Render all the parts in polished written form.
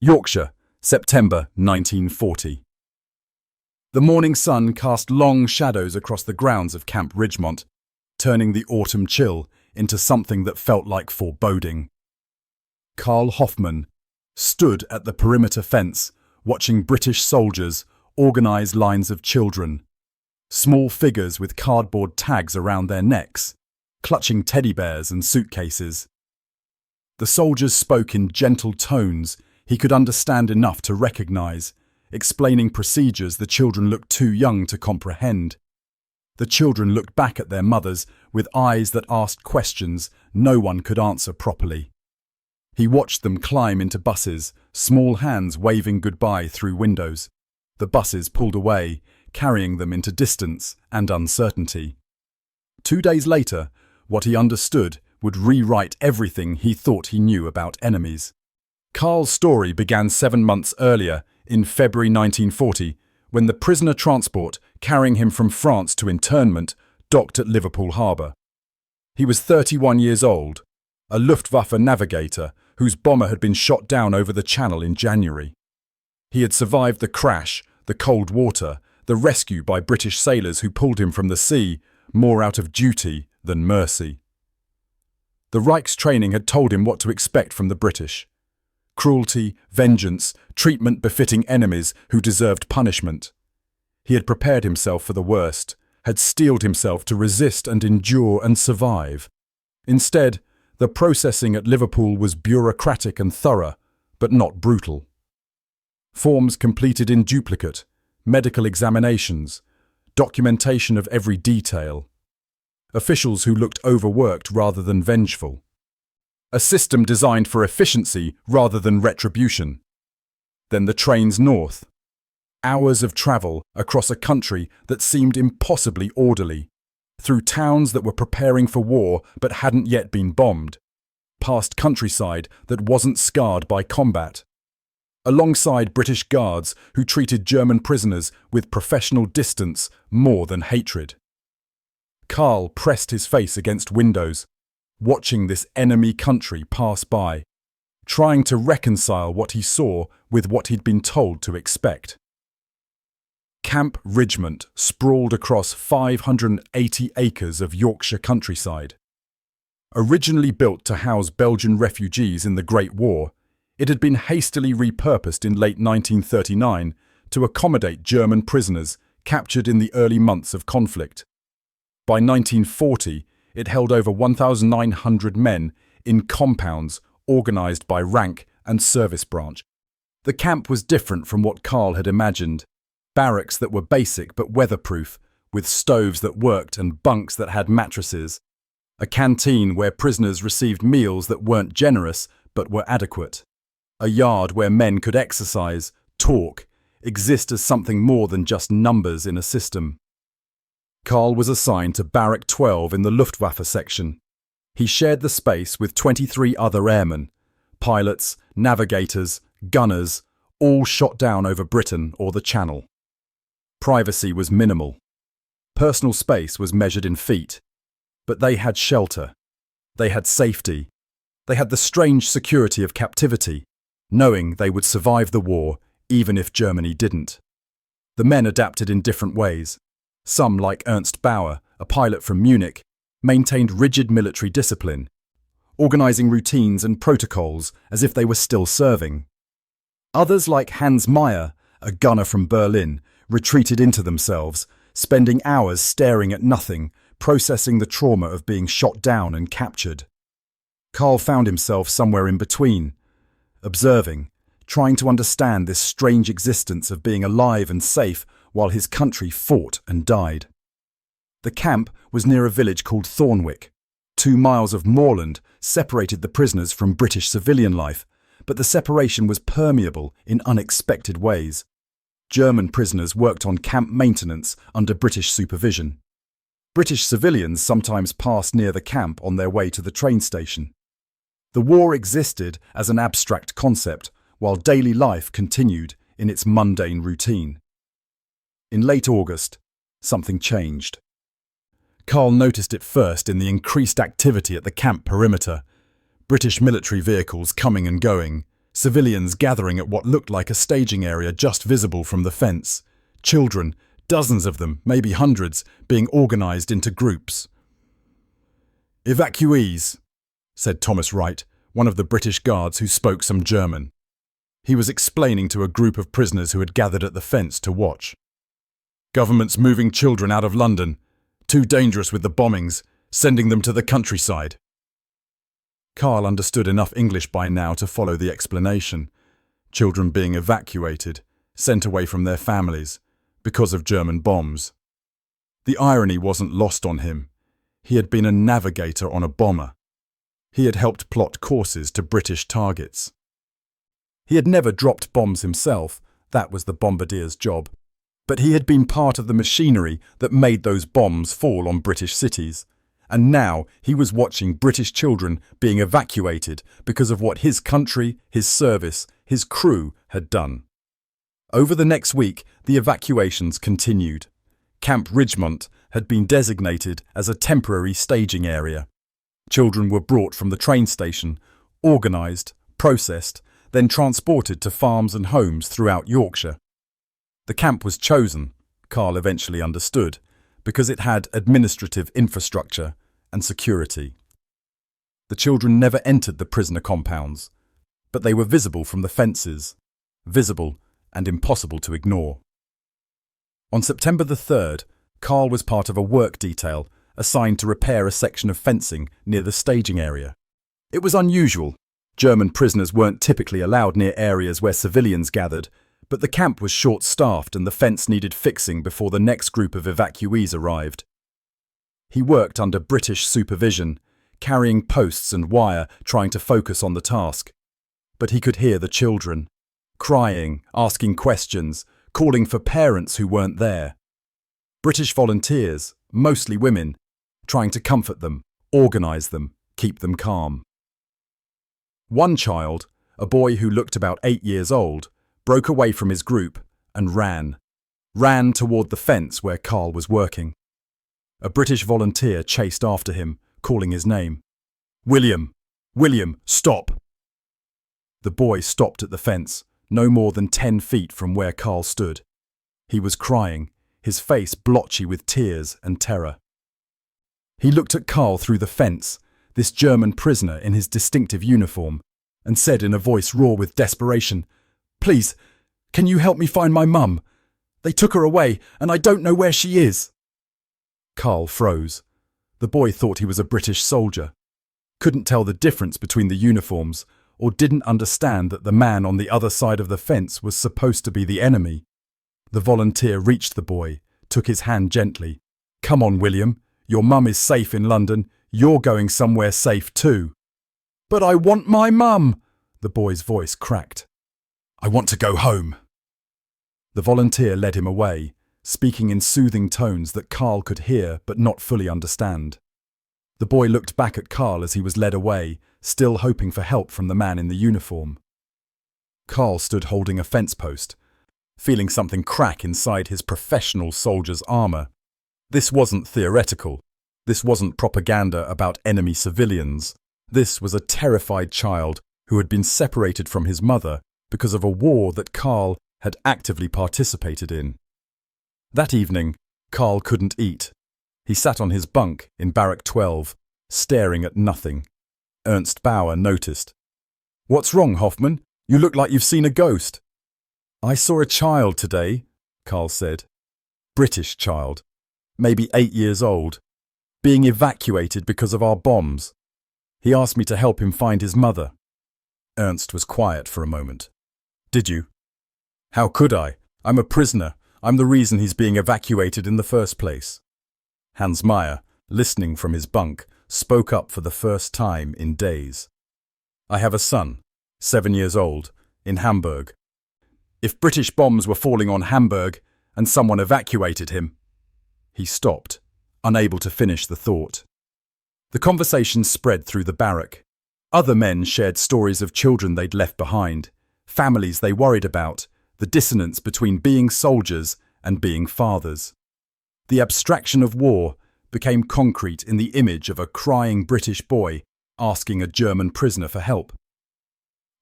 Yorkshire, September 1940. The morning sun cast long shadows across the grounds of Camp Ridgemont, turning the autumn chill into something that felt like foreboding. Karl Hoffmann stood at the perimeter fence, watching British soldiers organise lines of children, small figures with cardboard tags around their necks, clutching teddy bears and suitcases. The soldiers spoke in gentle tones he could understand enough to recognise, explaining procedures the children looked too young to comprehend. The children looked back at their mothers with eyes that asked questions no one could answer properly. He watched them climb into buses, small hands waving goodbye through windows. The buses pulled away, carrying them into distance and uncertainty. 2 days later, what he understood would rewrite everything he thought he knew about enemies. Karl's story began 7 months earlier, in February 1940, when the prisoner transport carrying him from France to internment docked at Liverpool Harbour. He was 31 years old, a Luftwaffe navigator whose bomber had been shot down over the Channel in January. He had survived the crash, the cold water, the rescue by British sailors who pulled him from the sea, more out of duty than mercy. The Reich's training had told him what to expect from the British. Cruelty, vengeance, treatment befitting enemies who deserved punishment. He had prepared himself for the worst, had steeled himself to resist and endure and survive. Instead, the processing at Liverpool was bureaucratic and thorough, but not brutal. Forms completed in duplicate, medical examinations, documentation of every detail. Officials who looked overworked rather than vengeful. A system designed for efficiency rather than retribution. Then the trains north. Hours of travel across a country that seemed impossibly orderly, through towns that were preparing for war but hadn't yet been bombed, past countryside that wasn't scarred by combat, alongside British guards who treated German prisoners with professional distance more than hatred. Karl pressed his face against windows, watching this enemy country pass by, trying to reconcile what he saw with what he'd been told to expect. Camp Ridgemont sprawled across 580 acres of Yorkshire countryside. Originally built to house Belgian refugees in the Great War, it had been hastily repurposed in late 1939 to accommodate German prisoners captured in the early months of conflict. By 1940, it held over 1,900 men in compounds organised by rank and service branch. The camp was different from what Karl had imagined. Barracks that were basic but weatherproof, with stoves that worked and bunks that had mattresses. A canteen where prisoners received meals that weren't generous but were adequate. A yard where men could exercise, talk, exist as something more than just numbers in a system. Karl was assigned to Barrack 12 in the Luftwaffe section. He shared the space with 23 other airmen, pilots, navigators, gunners, all shot down over Britain or the Channel. Privacy was minimal. Personal space was measured in feet. But they had shelter. They had safety. They had the strange security of captivity, knowing they would survive the war even if Germany didn't. The men adapted in different ways. Some, like Ernst Bauer, a pilot from Munich, maintained rigid military discipline, organising routines and protocols as if they were still serving. Others, like Hans Meyer, a gunner from Berlin, retreated into themselves, spending hours staring at nothing, processing the trauma of being shot down and captured. Karl found himself somewhere in between, observing, trying to understand this strange existence of being alive and safe while his country fought and died. The camp was near a village called Thornwick. 2 miles of moorland separated the prisoners from British civilian life, but the separation was permeable in unexpected ways. German prisoners worked on camp maintenance under British supervision. British civilians sometimes passed near the camp on their way to the train station. The war existed as an abstract concept, while daily life continued in its mundane routine. In late August, something changed. Karl noticed it first in the increased activity at the camp perimeter. British military vehicles coming and going, civilians gathering at what looked like a staging area just visible from the fence. Children, dozens of them, maybe hundreds, being organised into groups. "Evacuees," said Thomas Wright, one of the British guards who spoke some German. He was explaining to a group of prisoners who had gathered at the fence to watch. "Government's moving children out of London. Too dangerous with the bombings, sending them to the countryside." Karl understood enough English by now to follow the explanation. Children being evacuated, sent away from their families, because of German bombs. The irony wasn't lost on him. He had been a navigator on a bomber. He had helped plot courses to British targets. He had never dropped bombs himself, that was the bombardier's job, but he had been part of the machinery that made those bombs fall on British cities. And now he was watching British children being evacuated because of what his country, his service, his crew had done. Over the next week, the evacuations continued. Camp Ridgemont had been designated as a temporary staging area. Children were brought from the train station, organised, processed, then transported to farms and homes throughout Yorkshire. The camp was chosen, Karl eventually understood, because it had administrative infrastructure and security. The children never entered the prisoner compounds, but they were visible from the fences, visible and impossible to ignore. On September the 3rd, Karl was part of a work detail assigned to repair a section of fencing near the staging area. It was unusual. German prisoners weren't typically allowed near areas where civilians gathered, but the camp was short-staffed and the fence needed fixing before the next group of evacuees arrived. He worked under British supervision, carrying posts and wire, trying to focus on the task. But he could hear the children, crying, asking questions, calling for parents who weren't there. British volunteers, mostly women, trying to comfort them, organise them, keep them calm. One child, a boy who looked about 8 years old, broke away from his group and ran toward the fence where Karl was working. A British volunteer chased after him, calling his name. "William! William, stop!" The boy stopped at the fence, no more than 10 feet from where Karl stood. He was crying, his face blotchy with tears and terror. He looked at Karl through the fence, this German prisoner in his distinctive uniform, and said in a voice raw with desperation, "Please, can you help me find my mum? They took her away, and I don't know where she is." Karl froze. The boy thought he was a British soldier, couldn't tell the difference between the uniforms, or didn't understand that the man on the other side of the fence was supposed to be the enemy. The volunteer reached the boy, took his hand gently. "Come on, William. Your mum is safe in London. You're going somewhere safe too." "But I want my mum," the boy's voice cracked. "I want to go home." The volunteer led him away, speaking in soothing tones that Karl could hear but not fully understand. The boy looked back at Karl as he was led away, still hoping for help from the man in the uniform. Karl stood holding a fence post, feeling something crack inside his professional soldier's armour. This wasn't theoretical. This wasn't propaganda about enemy civilians. This was a terrified child who had been separated from his mother because of a war that Karl had actively participated in. That evening, Karl couldn't eat. He sat on his bunk in Barrack 12, staring at nothing. Ernst Bauer noticed. "What's wrong, Hoffman? You look like you've seen a ghost." "I saw a child today," Karl said. "British child, maybe 8 years old, being evacuated because of our bombs. He asked me to help him find his mother." Ernst was quiet for a moment. "Did you?" "How could I? I'm a prisoner. I'm the reason he's being evacuated in the first place." Hans Meyer, listening from his bunk, spoke up for the first time in days. "I have a son, 7 years old, in Hamburg. If British bombs were falling on Hamburg and someone evacuated him..." He stopped, unable to finish the thought. The conversation spread through the barrack. Other men shared stories of children they'd left behind, families they worried about, the dissonance between being soldiers and being fathers. The abstraction of war became concrete in the image of a crying British boy asking a German prisoner for help.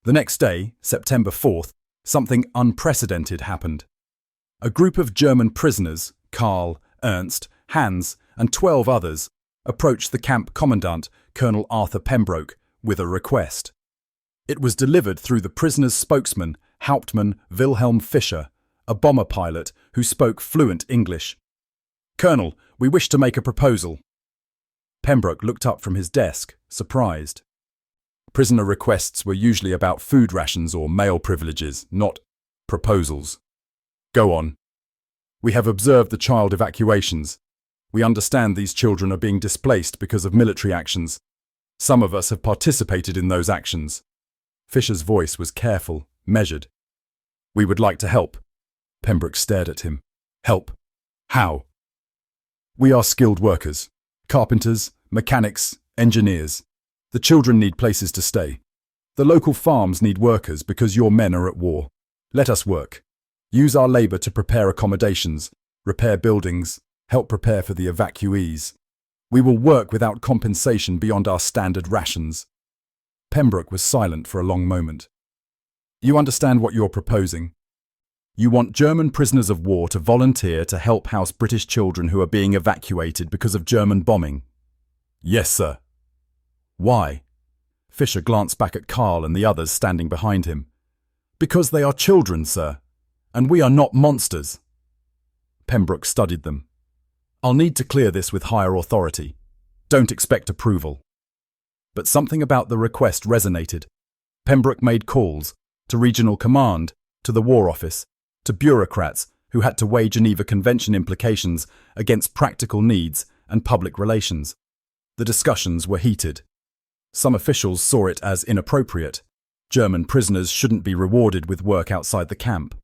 The next day, September 4th, something unprecedented happened. A group of German prisoners, Karl, Ernst, Hans, and 12 others, approached the camp commandant, Colonel Arthur Pembroke, with a request. It was delivered through the prisoners' spokesman, Hauptmann Wilhelm Fischer, a bomber pilot who spoke fluent English. "Colonel, we wish to make a proposal." Pembroke looked up from his desk, surprised. Prisoner requests were usually about food rations or male privileges, not proposals. "Go on. We have observed the child evacuations. We understand these children are being displaced because of military actions. Some of us have participated in those actions." Fisher's voice was careful, measured. "We would like to help." Pembroke stared at him. "Help? How?" "We are skilled workers. Carpenters, mechanics, engineers. The children need places to stay. The local farms need workers because your men are at war. Let us work. Use our labour to prepare accommodations, repair buildings, help prepare for the evacuees. We will work without compensation beyond our standard rations." Pembroke was silent for a long moment. "You understand what you're proposing? You want German prisoners of war to volunteer to help house British children who are being evacuated because of German bombing?" "Yes, sir." "Why?" Fisher glanced back at Karl and the others standing behind him. "Because they are children, sir, and we are not monsters." Pembroke studied them. "I'll need to clear this with higher authority. Don't expect approval." But something about the request resonated. Pembroke made calls to regional command, to the War Office, to bureaucrats who had to weigh Geneva Convention implications against practical needs and public relations. The discussions were heated. Some officials saw it as inappropriate. German prisoners shouldn't be rewarded with work outside the camp.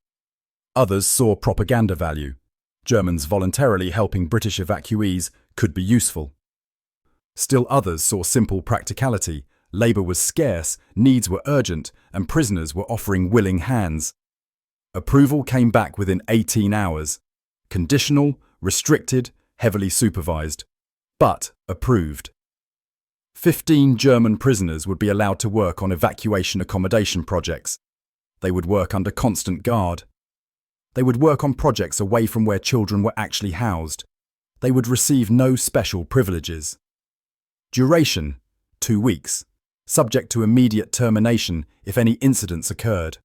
Others saw propaganda value. Germans voluntarily helping British evacuees could be useful. Still others saw simple practicality. Labour was scarce, needs were urgent, and prisoners were offering willing hands. Approval came back within 18 hours. Conditional, restricted, heavily supervised. But approved. 15 German prisoners would be allowed to work on evacuation accommodation projects. They would work under constant guard. They would work on projects away from where children were actually housed. They would receive no special privileges. Duration, 2 weeks, subject to immediate termination if any incidents occurred.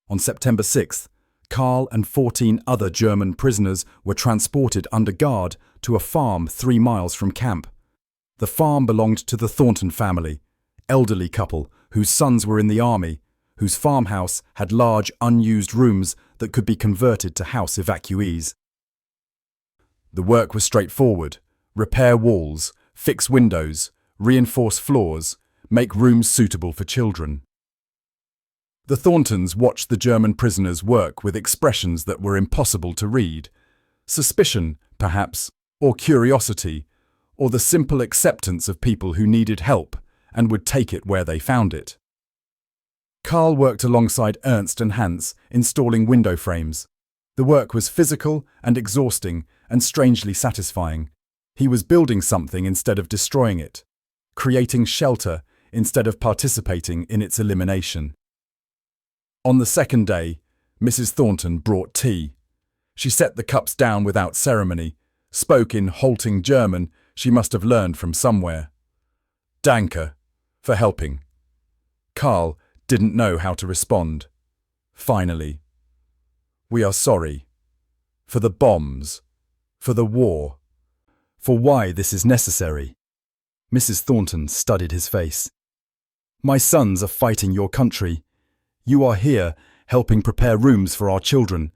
On September 6th, Karl and 14 other German prisoners were transported under guard to a farm 3 miles from camp. The farm belonged to the Thornton family, elderly couple whose sons were in the army, whose farmhouse had large unused rooms that could be converted to house evacuees. The work was straightforward: repair walls, fix windows, reinforce floors, make rooms suitable for children. The Thorntons watched the German prisoners work with expressions that were impossible to read. Suspicion, perhaps, or curiosity, or the simple acceptance of people who needed help and would take it where they found it. Karl worked alongside Ernst and Hans, installing window frames. The work was physical and exhausting and strangely satisfying. He was building something instead of destroying it, creating shelter instead of participating in its elimination. On the second day, Mrs. Thornton brought tea. She set the cups down without ceremony, spoke in halting German she must have learned from somewhere. "Danke," for helping. Karl didn't know how to respond. Finally, "We are sorry. For the bombs. For the war. For why this is necessary." Mrs. Thornton studied his face. "My sons are fighting your country. You are here, helping prepare rooms for our children.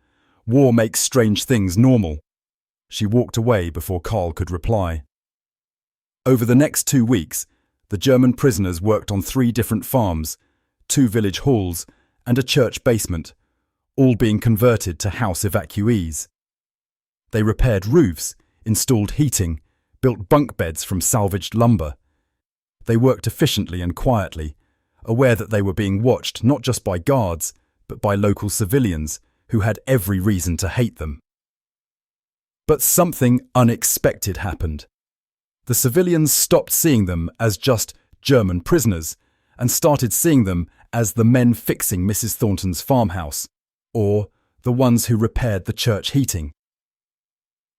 War makes strange things normal." She walked away before Karl could reply. Over the next 2 weeks, the German prisoners worked on 3 different farms, 2 village halls, and a church basement, all being converted to house evacuees. They repaired roofs, installed heating, built bunk beds from salvaged lumber. They worked efficiently and quietly, aware that they were being watched not just by guards, but by local civilians who had every reason to hate them. But something unexpected happened. The civilians stopped seeing them as just German prisoners and started seeing them as the men fixing Mrs. Thornton's farmhouse, or the ones who repaired the church heating.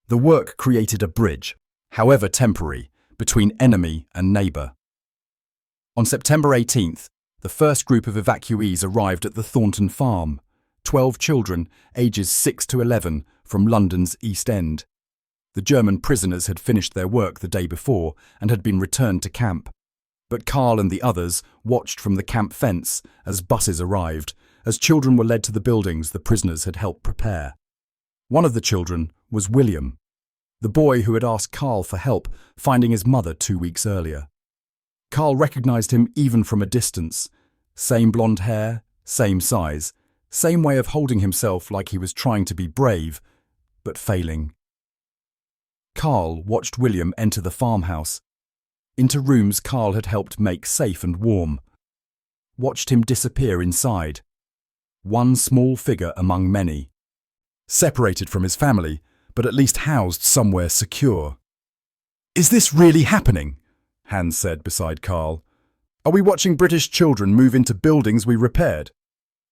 The work created a bridge, however temporary, between enemy and neighbour. On September 18th, the first group of evacuees arrived at the Thornton farm, 12 children, ages 6 to 11, from London's East End. The German prisoners had finished their work the day before and had been returned to camp. But Carl and the others watched from the camp fence as buses arrived, as children were led to the buildings the prisoners had helped prepare. One of the children was William, the boy who had asked Carl for help finding his mother 2 weeks earlier. Carl recognized him even from a distance. Same blonde hair, same size, same way of holding himself like he was trying to be brave, but failing. Carl watched William enter the farmhouse, into rooms Carl had helped make safe and warm. Watched him disappear inside. One small figure among many. Separated from his family, but at least housed somewhere secure. "Is this really happening?" Hans said beside Carl. "Are we watching British children move into buildings we repaired?"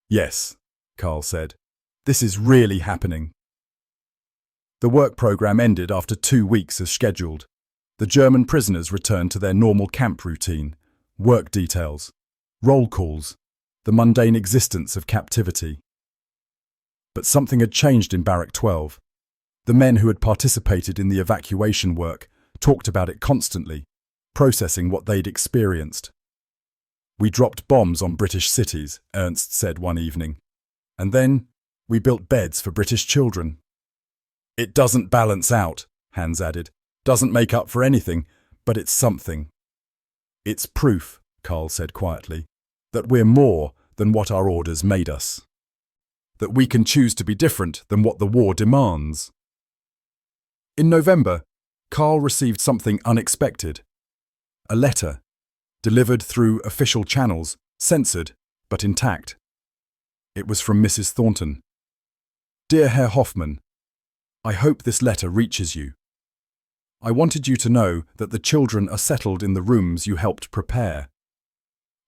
"Yes," Carl said. "This is really happening." The work program ended after 2 weeks as scheduled. The German prisoners returned to their normal camp routine, work details, roll calls, the mundane existence of captivity. But something had changed in Barrack 12. The men who had participated in the evacuation work talked about it constantly, processing what they'd experienced. "We dropped bombs on British cities," Ernst said one evening. "And then we built beds for British children." "It doesn't balance out," Hans added. "Doesn't make up for anything, but it's something." "It's proof," Carl said quietly, "that we're more than what our orders made us. That we can choose to be different than what the war demands." In November, Carl received something unexpected. A letter, delivered through official channels, censored but intact. It was from Mrs. Thornton. "Dear Herr Hoffmann, I hope this letter reaches you. I wanted you to know that the children are settled in the rooms you helped prepare.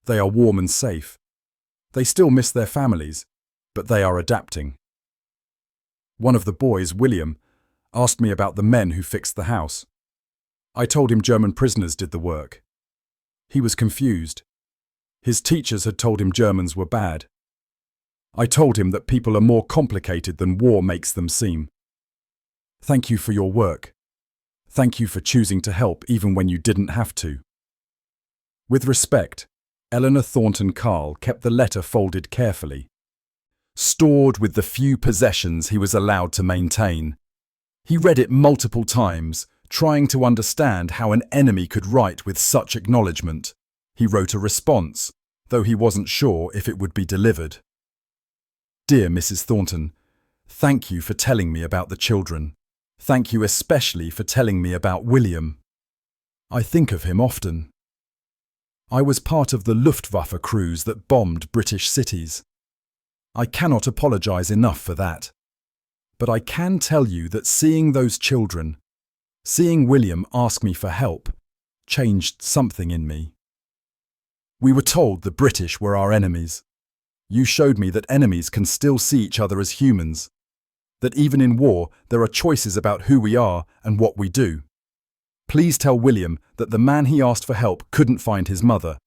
They are warm and safe. They still miss their families, but they are adapting." One of the boys, William, asked me about the men who fixed the house. I told him German prisoners did the work. He was confused. His teachers had told him Germans were bad. I told him that people are more complicated than war makes them seem. "Thank you for your work. Thank you for choosing to help even when you didn't have to." With respect, Eleanor Thornton Carl kept the letter folded carefully, stored with the few possessions he was allowed to maintain. He read it multiple times, trying to understand how an enemy could write with such acknowledgement. He wrote a response, though he wasn't sure if it would be delivered. "Dear Mrs. Thornton, thank you for telling me about the children. Thank you especially for telling me about William. I think of him often. I was part of the Luftwaffe crews that bombed British cities. I cannot apologise enough for that. But I can tell you that seeing those children, seeing William ask me for help, changed something in me. We were told the British were our enemies. You showed me that enemies can still see each other as humans. That even in war, there are choices about who we are and what we do. Please tell William that the man he asked for help couldn't find his mother,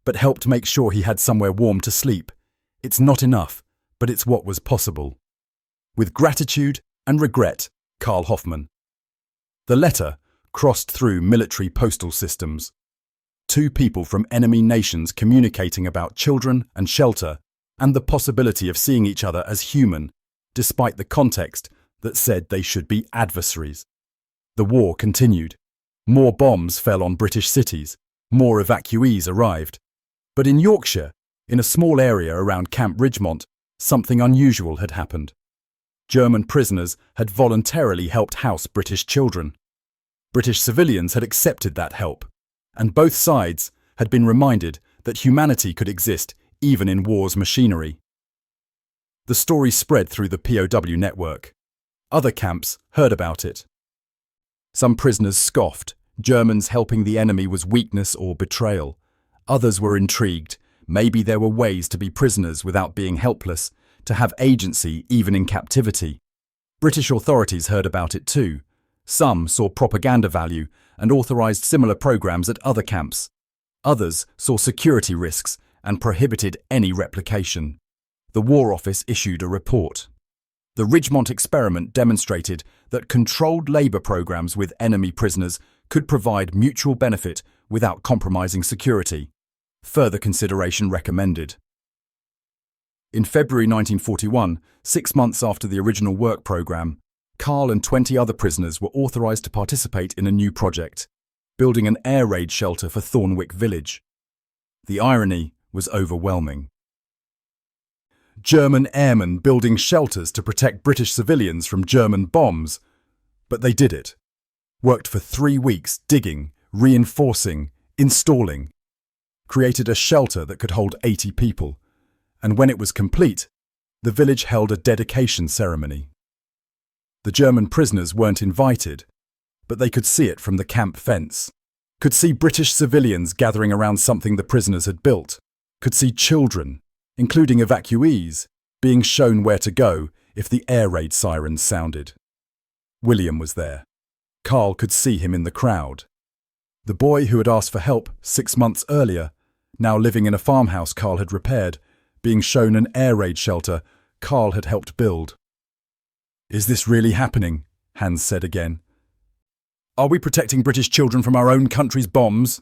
but helped make sure he had somewhere warm to sleep. It's not enough, but it's what was possible. With gratitude and regret, Carl Hoffmann." The letter crossed through military postal systems. 2 people from enemy nations communicating about children and shelter and the possibility of seeing each other as human, despite the context that said they should be adversaries. The war continued. More bombs fell on British cities. More evacuees arrived. But in Yorkshire, in a small area around Camp Ridgemont, something unusual had happened. German prisoners had voluntarily helped house British children. British civilians had accepted that help, and both sides had been reminded that humanity could exist even in war's machinery. The story spread through the POW network. Other camps heard about it. Some prisoners scoffed. Germans helping the enemy was weakness or betrayal. Others were intrigued. Maybe there were ways to be prisoners without being helpless, to have agency even in captivity. British authorities heard about it too. Some saw propaganda value and authorized similar programs at other camps. Others saw security risks and prohibited any replication. The War Office issued a report. The Ridgemont experiment demonstrated that controlled labor programs with enemy prisoners could provide mutual benefit without compromising security. Further consideration recommended. In February 1941, 6 months after the original work program, Karl and 20 other prisoners were authorized to participate in a new project, building an air raid shelter for Thornwick Village. The irony was overwhelming. German airmen building shelters to protect British civilians from German bombs. But they did it. Worked for 3 weeks digging, reinforcing, installing. Created a shelter that could hold 80 people. And when it was complete, the village held a dedication ceremony. The German prisoners weren't invited, but they could see it from the camp fence. Could see British civilians gathering around something the prisoners had built. Could see children, including evacuees, being shown where to go if the air raid sirens sounded. William was there. Karl could see him in the crowd. The boy who had asked for help 6 months earlier, now living in a farmhouse Karl had repaired, being shown an air raid shelter Karl had helped build. "Is this really happening?" Hans said again. "Are we protecting British children from our own country's bombs?"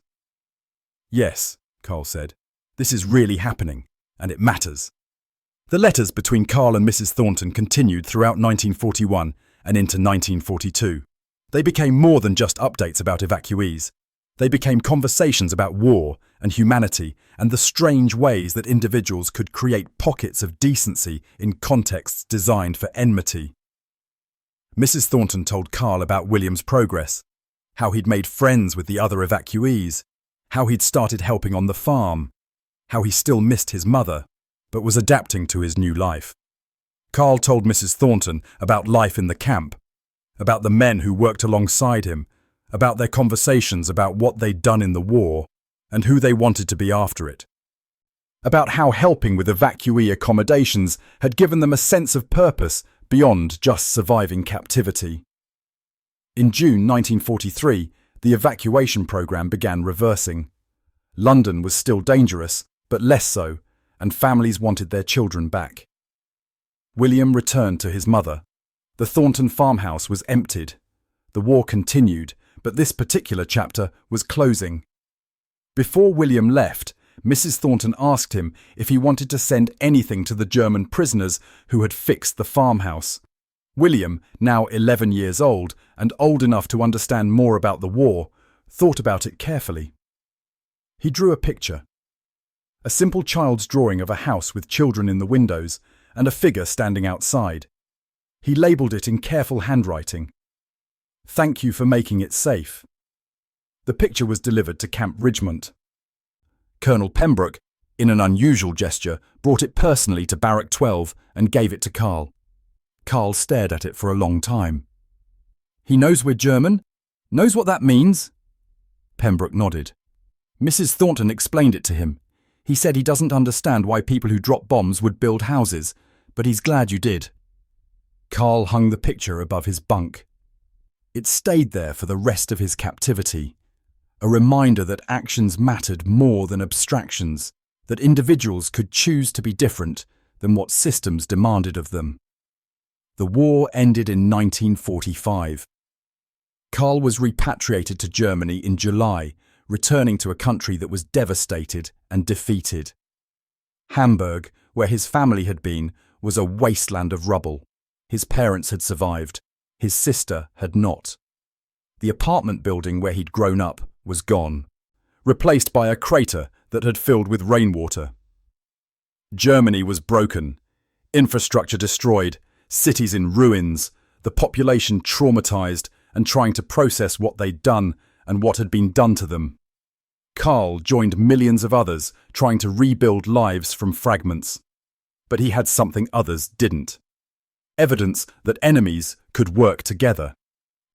"Yes," Karl said. "This is really happening. And it matters." The letters between Karl and Mrs. Thornton continued throughout 1941 and into 1942. They became more than just updates about evacuees. They became conversations about war and humanity and the strange ways that individuals could create pockets of decency in contexts designed for enmity. Mrs. Thornton told Karl about William's progress, how he'd made friends with the other evacuees, how he'd started helping on the farm, how he still missed his mother, but was adapting to his new life. Karl told Mrs. Thornton about life in the camp, about the men who worked alongside him, about their conversations about what they'd done in the war and who they wanted to be after it, about how helping with evacuee accommodations had given them a sense of purpose beyond just surviving captivity. In June 1943, the evacuation program began reversing. London was still dangerous, but less so, and families wanted their children back. William returned to his mother. The Thornton farmhouse was emptied. The war continued, but this particular chapter was closing. Before William left, Mrs. Thornton asked him if he wanted to send anything to the German prisoners who had fixed the farmhouse. William, now 11 years old and old enough to understand more about the war, thought about it carefully. He drew a picture. A simple child's drawing of a house with children in the windows and a figure standing outside. He labelled it in careful handwriting. "Thank you for making it safe." The picture was delivered to Camp Ridgemont. Colonel Pembroke, in an unusual gesture, brought it personally to Barrack 12 and gave it to Karl. Karl stared at it for a long time. "He knows we're German? Knows what that means?" Pembroke nodded. Mrs. Thornton explained it to him. He said he doesn't understand why people who drop bombs would build houses, but he's glad you did. Karl hung the picture above his bunk. It stayed there for the rest of his captivity, a reminder that actions mattered more than abstractions, that individuals could choose to be different than what systems demanded of them. The war ended in 1945. Karl was repatriated to Germany in July, returning to a country that was devastated and defeated. Hamburg, where his family had been, was a wasteland of rubble. His parents had survived. His sister had not. The apartment building where he'd grown up was gone, replaced by a crater that had filled with rainwater. Germany was broken, infrastructure destroyed, cities in ruins, the population traumatized and trying to process what they'd done and what had been done to them. Karl joined millions of others trying to rebuild lives from fragments. But he had something others didn't. Evidence that enemies could work together,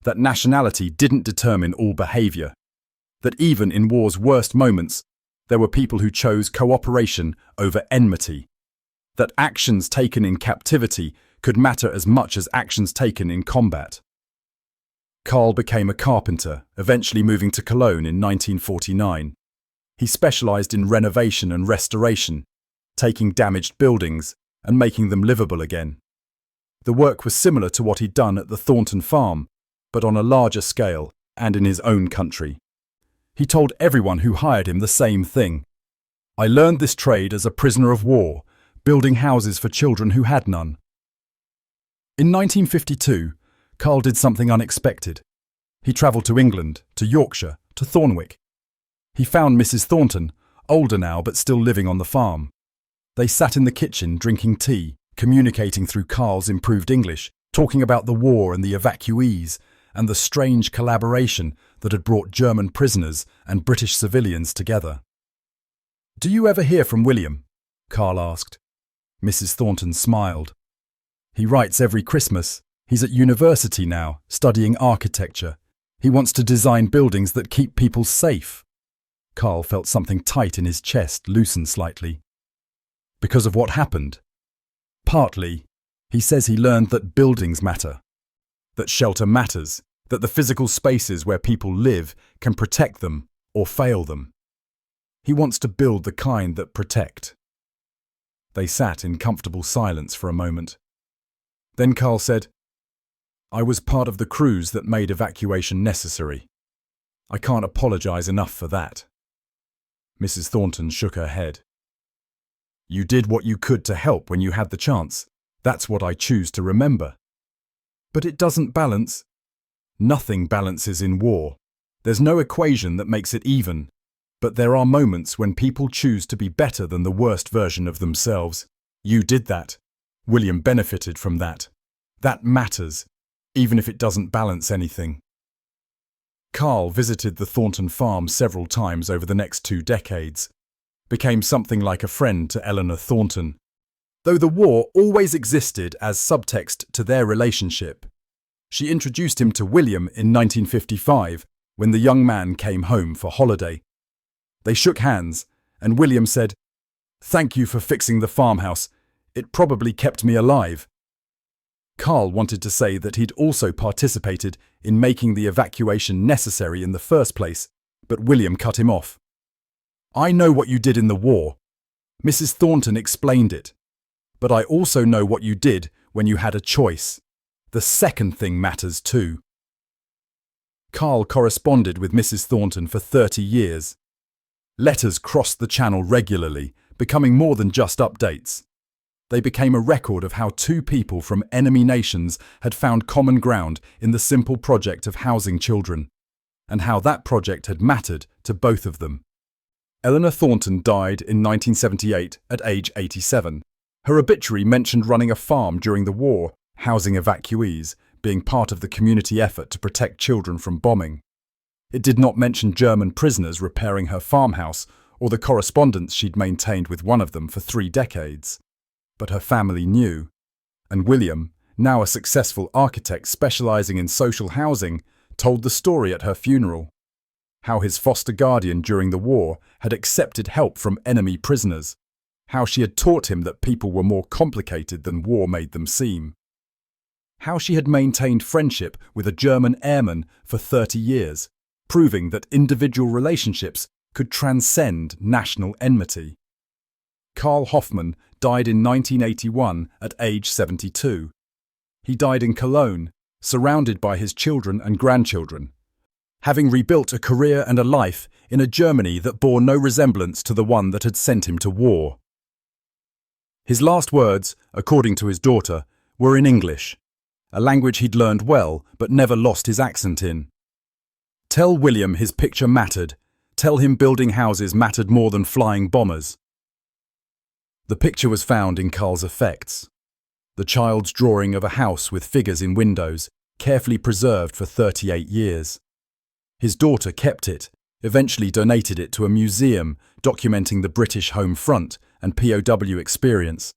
that nationality didn't determine all behaviour, that even in war's worst moments, there were people who chose cooperation over enmity, that actions taken in captivity could matter as much as actions taken in combat. Karl became a carpenter, eventually moving to Cologne in 1949. He specialized in renovation and restoration, taking damaged buildings and making them livable again. The work was similar to what he'd done at the Thornton farm, but on a larger scale and in his own country. He told everyone who hired him the same thing. "I learned this trade as a prisoner of war, building houses for children who had none." In 1952, Karl did something unexpected. He travelled to England, to Yorkshire, to Thornwick. He found Mrs. Thornton, older now but still living on the farm. They sat in the kitchen drinking tea, communicating through Karl's improved English, talking about the war and the evacuees, and the strange collaboration that had brought German prisoners and British civilians together. "Do you ever hear from William?" Karl asked. Mrs. Thornton smiled. "He writes every Christmas. He's at university now, studying architecture. He wants to design buildings that keep people safe." Karl felt something tight in his chest loosen slightly. "Because of what happened?" "Partly. He says he learned that buildings matter, that shelter matters, that the physical spaces where people live can protect them or fail them. He wants to build the kind that protect." They sat in comfortable silence for a moment. Then Karl said, "I was part of the crews that made evacuation necessary. I can't apologize enough for that." Mrs. Thornton shook her head. "You did what you could to help when you had the chance. That's what I choose to remember." "But it doesn't balance." "Nothing balances in war. There's no equation that makes it even. But there are moments when people choose to be better than the worst version of themselves. You did that. William benefited from that. That matters, even if it doesn't balance anything." Karl visited the Thornton farm several times over the next 2 decades, became something like a friend to Eleanor Thornton, though the war always existed as subtext to their relationship. She introduced him to William in 1955 when the young man came home for holiday. They shook hands, and William said, "Thank you for fixing the farmhouse. It probably kept me alive." Karl wanted to say that he'd also participated in making the evacuation necessary in the first place, but William cut him off. "I know what you did in the war. Mrs. Thornton explained it. But I also know what you did when you had a choice. The second thing matters too." Karl corresponded with Mrs. Thornton for 30 years. Letters crossed the channel regularly, becoming more than just updates. They became a record of how 2 people from enemy nations had found common ground in the simple project of housing children, and how that project had mattered to both of them. Eleanor Thornton died in 1978 at age 87. Her obituary mentioned running a farm during the war, housing evacuees, being part of the community effort to protect children from bombing. It did not mention German prisoners repairing her farmhouse or the correspondence she'd maintained with one of them for 3 decades. But her family knew, and William, now a successful architect specializing in social housing, told the story at her funeral. How his foster guardian during the war had accepted help from enemy prisoners. How she had taught him that people were more complicated than war made them seem. How she had maintained friendship with a German airman for 30 years, proving that individual relationships could transcend national enmity. Karl Hoffmann died in 1981 at age 72. He died in Cologne, surrounded by his children and grandchildren, having rebuilt a career and a life in a Germany that bore no resemblance to the one that had sent him to war. His last words, according to his daughter, were in English, a language he'd learned well but never lost his accent in. "Tell William his picture mattered. Tell him building houses mattered more than flying bombers." The picture was found in Karl's effects. The child's drawing of a house with figures in windows, carefully preserved for 38 years. His daughter kept it, eventually donated it to a museum documenting the British home front and POW experience,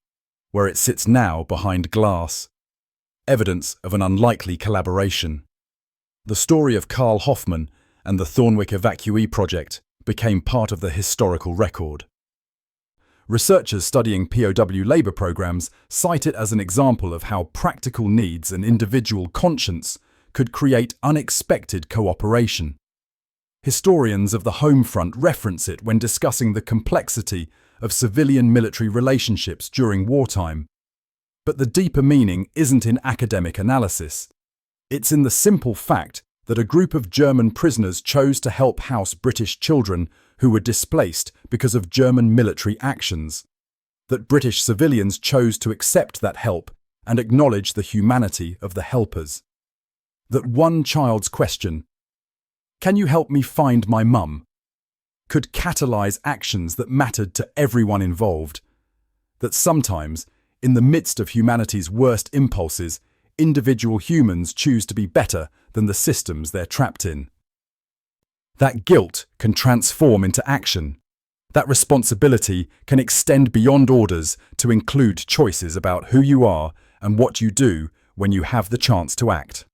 where it sits now behind glass. Evidence of an unlikely collaboration. The story of Karl Hoffmann and the Thornwick Evacuee Project became part of the historical record. Researchers studying POW labour programmes cite it as an example of how practical needs and individual conscience could create unexpected cooperation. Historians of the home front reference it when discussing the complexity of civilian-military relationships during wartime. But the deeper meaning isn't in academic analysis. It's in the simple fact that a group of German prisoners chose to help house British children who were displaced because of German military actions. That British civilians chose to accept that help and acknowledge the humanity of the helpers. That one child's question, "Can you help me find my mum?" could catalyse actions that mattered to everyone involved. That sometimes, in the midst of humanity's worst impulses, individual humans choose to be better than the systems they're trapped in. That guilt can transform into action. That responsibility can extend beyond orders to include choices about who you are and what you do when you have the chance to act.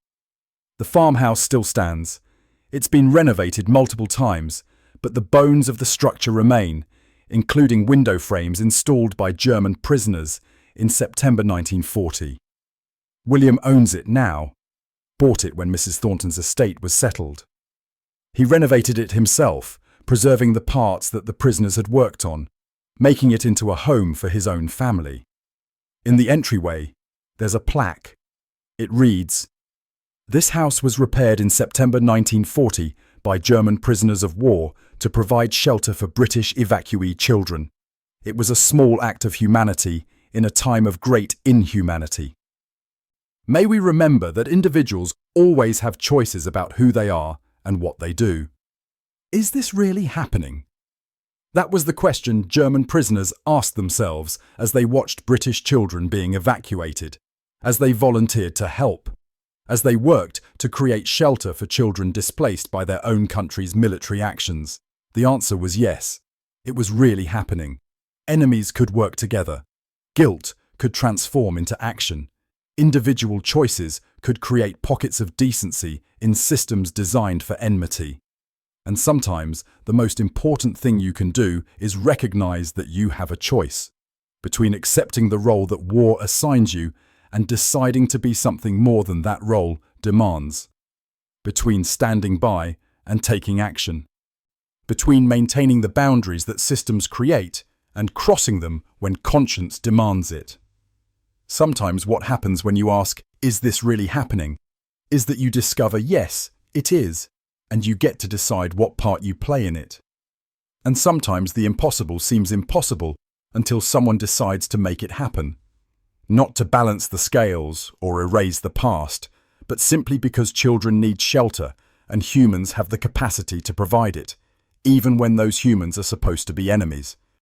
The farmhouse still stands. It's been renovated multiple times, but the bones of the structure remain, including window frames installed by German prisoners in September 1940. William owns it now, bought it when Mrs. Thornton's estate was settled. He renovated it himself, preserving the parts that the prisoners had worked on, making it into a home for his own family. In the entryway, there's a plaque. It reads, "This house was repaired in September 1940 by German prisoners of war to provide shelter for British evacuee children. It was a small act of humanity in a time of great inhumanity." May we remember that individuals always have choices about who they are and what they do. Is this really happening? That was the question German prisoners asked themselves as they watched British children being evacuated, as they volunteered to help, as they worked to create shelter for children displaced by their own country's military actions. The answer was yes. It was really happening. Enemies could work together. Guilt could transform into action. Individual choices could create pockets of decency in systems designed for enmity. And sometimes the most important thing you can do is recognize that you have a choice between accepting the role that war assigns you and deciding to be something more than that role demands. Between standing by and taking action. Between maintaining the boundaries that systems create and crossing them when conscience demands it. Sometimes what happens when you ask, "Is this really happening?" is that you discover, yes, it is, and you get to decide what part you play in it. And sometimes the impossible seems impossible until someone decides to make it happen. Not to balance the scales or erase the past, but simply because children need shelter and humans have the capacity to provide it, even when those humans are supposed to be enemies.